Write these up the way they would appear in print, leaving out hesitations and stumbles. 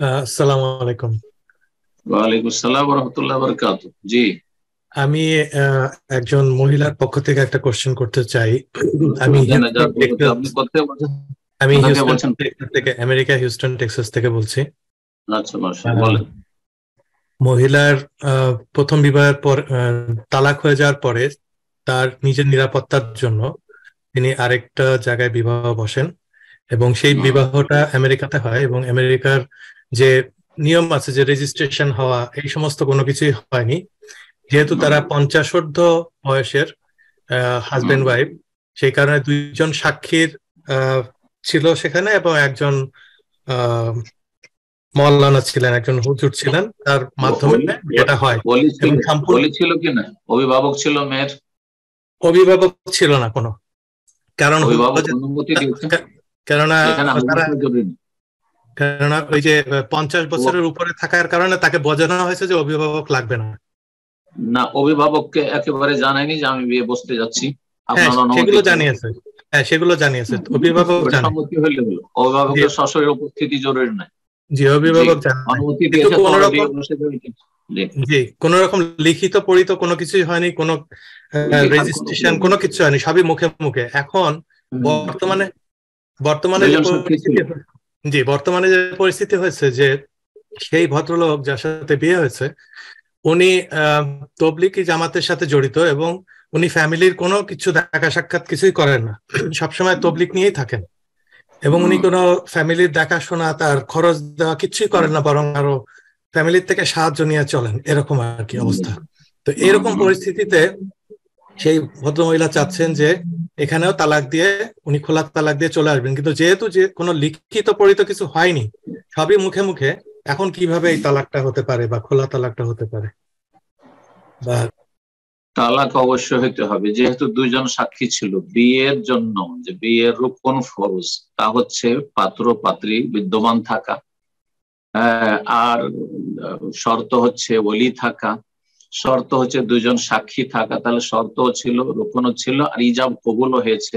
আসসালামু আলাইকুম। ওয়ালাইকুম আসসালাম ওয়া রাহমাতুল্লাহি ওয়া বারাকাতুহু। জি। আমি আহ, একজন মহিলার পক্ষ থেকে একটা কোশ্চেন করতে চাই। আমি জানা হিউস্টন যার পূর্বতে টেক্সাস আপনি কোথায় বলছেন? আমি কোথা থেকে হিউস্টন বলছেন? টেক্সাস থেকে, আমেরিকা হিউস্টন টেক্সাস থেকে বলছি। আচ্ছা, মাশাআল্লাহ, আহ, বলেন। মহিলার প্রথম বিবাহের পর তালাক হয়ে যাওয়ার পরে তার নিজের নিরাপত্তার জন্য তিনি আরেকটা জায়গায় বিবাহ বসেন, এবং সেই হুম, বিবাহটা আমেরিকাতে হয়। এবং আমেরিকার যে নিয়ম আছে, যে রেজিস্ট্রেশন হওয়া, এই সমস্ত কোনো কিছুই হয়নি। যেহেতু হুম, তারা 50 বয়সের হুম। হাজবেন্ড ওয়াইফ, সেই কারণে দুইজন সাক্ষীর আহ, ছিল সেখানে, এবং একজন আহ, মওলানা ছিলেন, একজন হুজুর ছিলেন, তার মাধ্যমে ওলি এটা হয়। ওলি এবং ছিল। সম্পূর্ণ ওলি ছিল কি না? অভিভাবক ছিল মেয়ের? অভিভাবক ছিল না কোনো, কারণ হলো অভিভাবক যে অনুমতি দিয়েছে? কেননা এখানে হাদিস তারা জরুরি না। কেননা ওই যে 50 বছরের উপরে থাকার কারণে তাকে বোঝানো হয়েছে যে অভিভাবক লাগবে না। না, অভিভাবককে একেবারে জানায়নি যে আমি বিয়ে বসতে যাচ্ছি, হ্যাঁ, আপনার অনুমতি সেগুলো ছাড়া। জানিয়েছে। হ্যাঁ, সেগুলো জানিয়েছে, হুম, অভিভাবক ওটা জানে। সম্মতি হইলে হলো, জি, অভিভাবকের সশরীর উপস্থিতি জরুরি নাই। জি, জি। অভিভাবক জানে না। অনুমতি কিন্তু দিয়েছে, কোন তোমরা রকম, বিয়ে বসে যাবে। জি। জি, কোন রকম লিখিত পড়িত কোনো কিছুই হয়নি, কোনো লেখার কোনো রেজিস্ট্রেশন প্রয়োজন কোনো নেই। কিছু হয়নি, সবই মুখে মুখে। এখন হুম। বর্তমানে বর্তমানে যে দুজন সাক্ষী ছিল। পরিস্থিতি জি, বর্তমানে যে পরিস্থিতি হয়েছে, যে সেই ভদ্রলোক যার সাথে বিয়ে হয়েছে, উনি আহ তবলিগি জামাতের সাথে জড়িত, এবং উনি ফ্যামিলির কোনো কিছু দেখা সাক্ষাৎ কিছুই করেন না, সবসময় তবলিগ নিয়েই থাকেন। এবং উনি হুম, কোনো ফ্যামিলির দেখাশোনা, তার খরচ দেওয়া কিছুই করেন না, বরং আরো ফ্যামিলির থেকে সাহায্য নিয়ে চলেন, এরকম আর কি হুম, অবস্থা। তো হুম, এরকম হুম। পরিস্থিতিতে সেই ভদ্রমহিলা চাচ্ছেন যে এখানেও তালাক দিয়ে, উনি খোলা তালাক দিয়ে চলে আসবেন, কিন্তু যেহেতু যে কোনো লিখিত পড়িত কিছু হয়নি, সবই মুখে মুখে, এখন কিভাবে এই তালাকটা হতে পারে বা খোলা তালাকটা হতে পারে? বা তালাক অবশ্যই হইতে হবে, যেহেতু দুইজন সাক্ষী ছিল বিয়ের জন্য। যে বিয়ের রুকন ফরজ, তা হচ্ছে পাত্র পাত্রী বিদ্যমান থাকা। আহ, আর শর্ত হচ্ছে ওলি থাকা। শর্ত হচ্ছে দুইজন সাক্ষী থাকা, তাহলে শর্ত ছিল, রুকনও ছিল, আর ইজাব কবুলও হয়েছে।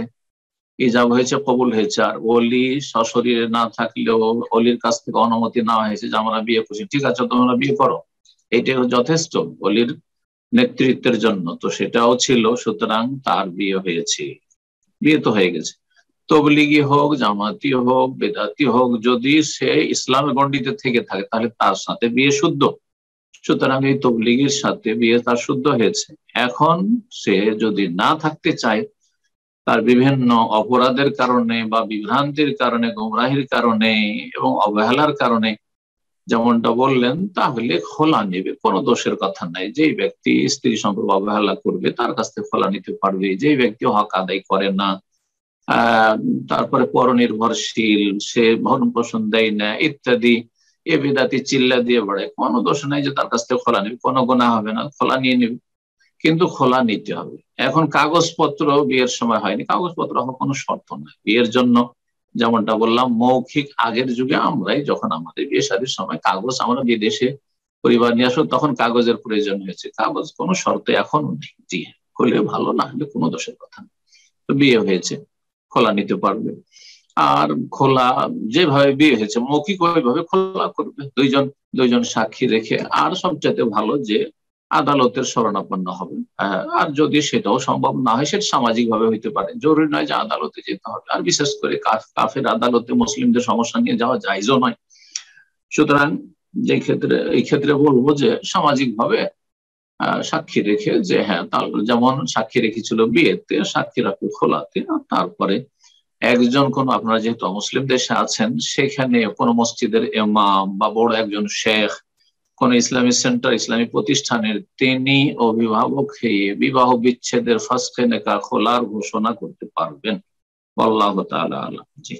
ইজাব হয়েছে, কবুল হয়েছে। আর ওলি সশরীরে না থাকলেও অলির কাছ থেকে অনুমতি নেওয়া হয়েছে যে আমরা বিয়ে করছি, ঠিক আছে তোমরা বিয়ে করো, এটাই যথেষ্ট অলির নেতৃত্বের জন্য। তো সেটাও ছিল, সুতরাং তার বিয়ে হয়েছে। বিয়ে তো হয়ে গেছে। তবলিগি হোক, জামাতি হোক, বেদাতি হোক, যদি সে ইসলামের গণ্ডিতে থেকে থাকে তাহলে তার সাথে বিয়ে শুদ্ধ। সুতরাং এই তবলিগির সাথে বিয়ে তার শুদ্ধ হয়েছে। এখন সে যদি না থাকতে চায়, তার বিভিন্ন অপরাধের কারণে বা বিভ্রান্তির কারণে, গোমরাহির কারণে এবং অবহেলার কারণে, যেমনটা বললেন, তাহলে খোলা নেবে, কোনো দোষের কথা নাই। যেই ব্যক্তি স্ত্রী সম্পর্ক অবহেলা করবে তার কাছ থেকে খোলা নিতে পারবে। যেই ব্যক্তি হক আদায় করে না, আহ তারপরে পরনির্ভরশীল, সে ভরণ পোষণ দেয় না ইত্যাদি, এ বিদাতি চিল্লা দিয়ে বেড়ায়, কোনো দোষ নাই যে তার কাছ থেকে খোলা নেবে, কোনো গোনা হবে না, খোলা নিয়ে নেবে। কিন্তু খোলা নিতে হবে। এখন কাগজপত্র বিয়ের সময় হয়নি, কাগজপত্র হওয়ার কোনো শর্ত নাই বিয়ের জন্য। যেমনটা বললাম, মৌখিক আগের যুগে আমরাই যখন আমাদের বিয়ে শাদীর সময় কাগজ, আমরা বিদেশে পরিবার নিয়ে আসো তখন কাগজের প্রয়োজন হয়েছে, কাগজ কোনো শর্তে এখনো নেই। জি, হলে ভালো, না হলে কোনো দোষের কথা নেই। তো বিয়ে হয়েছে, খোলা নিতে পারবে। আর খোলা যেভাবে বিয়ে হয়েছে মৌখিক ওইভাবে খোলা করবে, দুইজন দুইজন সাক্ষী রেখে। আর সবচাইতে ভালো যে আদালতের শরণাপন্ন হবে। আর যদি সেটাও সম্ভব না হয়, সেটা সামাজিক ভাবে হইতে পারে, জরুরি নয় যে আদালতে যেতে হবে। আর বিশেষ করে কাফের আদালতে মুসলিমদের সমস্যা নিয়ে যাওয়া জায়েজও নয়। সুতরাং যে ক্ষেত্রে, এই ক্ষেত্রে বলবো যে সামাজিক ভাবে সাক্ষী রেখে, যে হ্যাঁ তার যেমন সাক্ষী রেখেছিল বিয়েতে, সাক্ষী রাখবে খোলাতে। আর তারপরে একজন কোন, আপনারা যেহেতু মুসলিম দেশে আছেন, সেখানে কোন মসজিদের ইমাম বা বড় একজন শেখ, কোন ইসলামী সেন্টার, ইসলামী প্রতিষ্ঠানের, তিনি অভিভাবক হয়ে বিবাহ বিচ্ছেদের ফাসখে নেকাহ খোলার ঘোষণা করতে পারবেন। আল্লাহ তাআলা আলাম। জি।